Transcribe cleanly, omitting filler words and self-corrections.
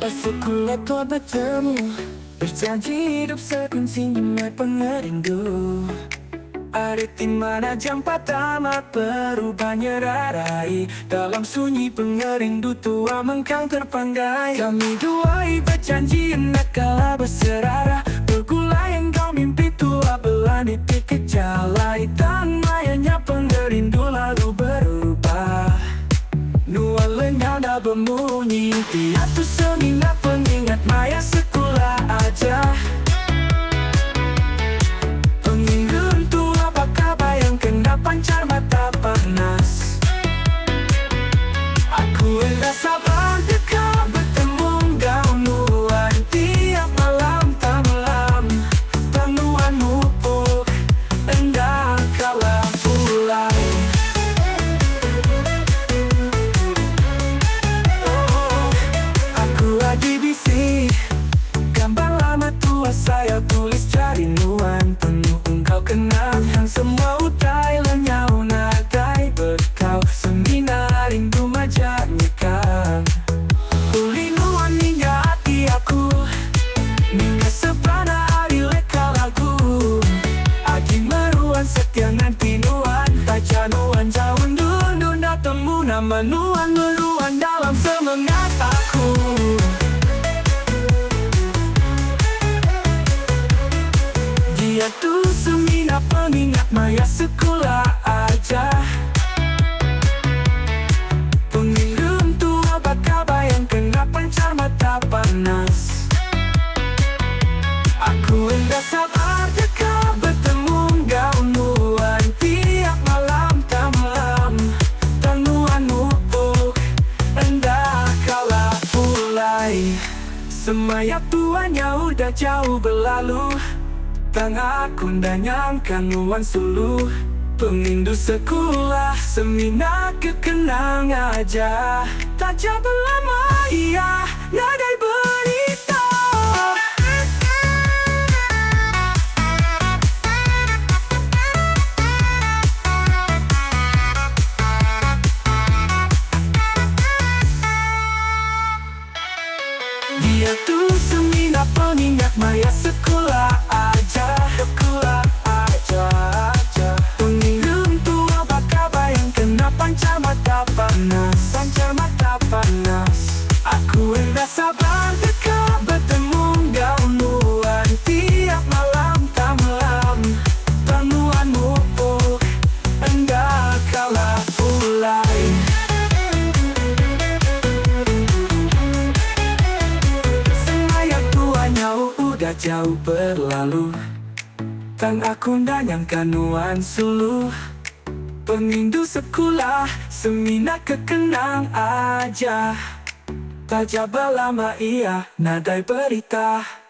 Sekolah tua bertemu, berjanji hidup sekunci pengerindu. Hari di mana jam pertama berubahnya rarai. Dalam sunyi pengerindu tua mengkang terpanggai. Kami dua berjanji nak kalah berserara. Bergulai engkau mimpi tua belani pikir jalai. Dan mayanya pengerindu lalu berubah. Nuan lenyap dah berbunyi. Dia tu seminat pengingat maya sekolah aja. Pengingat tua bakal bayang kena pancar mata panas. Aku hendak sabar dekat bertemu engkau Nuan. Tiap malam tak malam Nuan mupuk hendak kalah pulai. DBC gambar lama tua saya tulis cari Nuan. Penuh engkau kenal yang semua utai lenyau nadai berkau. Seminar rindu majanya kan uli Nuan hingga hati aku. Hingga sepana hari leka lagu. Agi meruan setia nanti Nuan. Taja Nuan jauh dulu nak temu nama Nuan. Meruan dalam semangat aku. Dia tu semina pengingat maya sekolah aja. Pengingat tua bakal bayang kena pancar mata panas. Aku hendak sabar dekat bertemu engkau Nuan. Tiap malam tak malam Nuan mupuk hendak kalah pulai. Semaya tuanya udah jauh berlalu. Tang aku ndak nyangka Nuan suluh. Pengindu sekolah semina kekenang aja. Tak jauh lama ia nadai berita. Dia tu semina pengingat maya sekolah aja. Sekolah aja. Pengingat tua bakal bayang kena pancar mata panas. Pancar mata panas. Aku hendak sabar dekat bertemu engkau Nuan. Tiap malam tak malam Nuan mupuk hendak kalah pulai. Udah jauh berlalu. Tang aku ndak nyangka Nuan suluh. Pengindu sekolah semina kekenang aja. Tak jauh lama ia nadai berita.